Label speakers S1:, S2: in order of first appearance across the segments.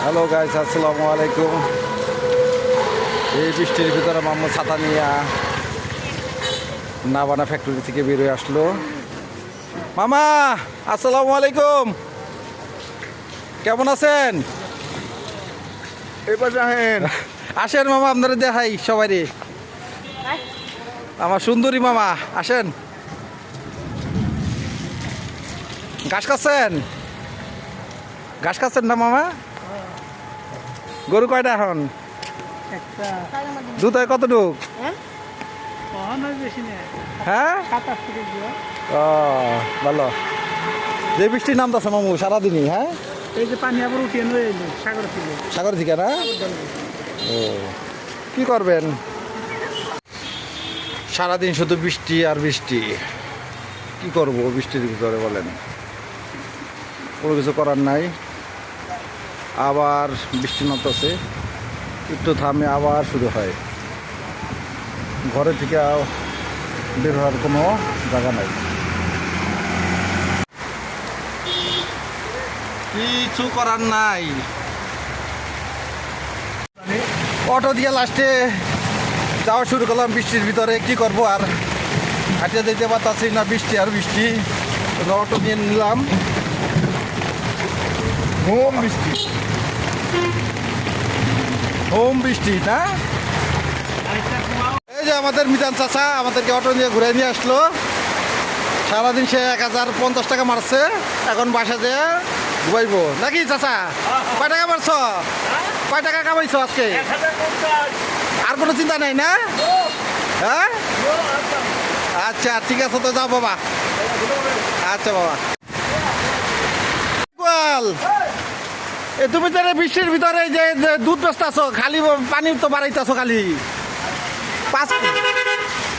S1: Hello guys, আসসালামু আলাইকুম। এই বৃষ্টির ভিতরে মাম্মু ছাতা নিয়ে নাবানা ফ্যাক্টরি থেকে বেরোয় আসলো। মামা আসসালামু আলাইকুম, কেমন আছেন?
S2: এবার রাহেন
S1: আসেন মামা, আপনারা দেখাই সবারই। আমার সুন্দরী মামা, আসেন। ঘাস খাচ্ছেন? ঘাস খাচ্ছেন না মামা? গরু কয়টা এখন?
S3: একটা
S1: দুধ হয় কতটুক?
S3: বেশি নেই,
S1: হ্যাঁ,
S3: 27 থেকে দিও।
S1: ও ভালো। যে বৃষ্টির নামতেছে মামু সারাদিনই। হ্যাঁ,
S3: এই যে পানি আবার উঠিয়ে নিয়ে এলো সাগর থেকে।
S1: সাগর থেকে না? ও, কি করবেন? সারাদিন শুধু বৃষ্টি আর বৃষ্টি। কি করব বৃষ্টির ভিতরে বলেন? কোনো কিছু করার নাই। আবার বৃষ্টি নামতেছে, একটু থামে আবার শুরু হয়। ঘরে থেকে বের হওয়ার কোনো জায়গা নাই, কিছু করার নাই। অটো দিয়ে লাস্টে যাওয়া শুরু করলাম বৃষ্টির ভিতরে। কি করব আর, হাঁটিয়ে যেতে পারতাছি না, বৃষ্টি আর বৃষ্টি। অটো নিয়ে নিলাম।
S2: হোম বৃষ্টি
S1: হোম বৃষ্টি না? এই যে আমাদের মিজান চাচা আমাদেরকে অটো নিয়ে ঘুরে নিয়ে আসলো। সারাদিন সে 1050 টাকা মারছে, এখন বাসা যেয়ে ঘুমাইবো নাকি চাচা? কয় টাকা মারছ? কয় টাকা কামাইছো আজকে? আর কোনো চিন্তা নেই না? হ্যাঁ, আচ্ছা ঠিক আছে, তো যাও বাবা। আচ্ছা বাবা। এ তুমি তো বৃষ্টির ভিতরে যে দুধ বেচতেছো, খালি পানি তো বাড়াইতেছো খালি।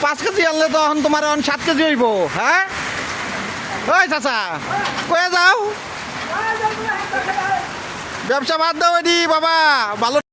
S1: 5 কেজি আনলে তো এখন তোমার 7 কেজি হইব। হ্যাঁ, ওই চাচা কয়ে যাও, ব্যবসা বাদ দাও এডি বাবা, ভালো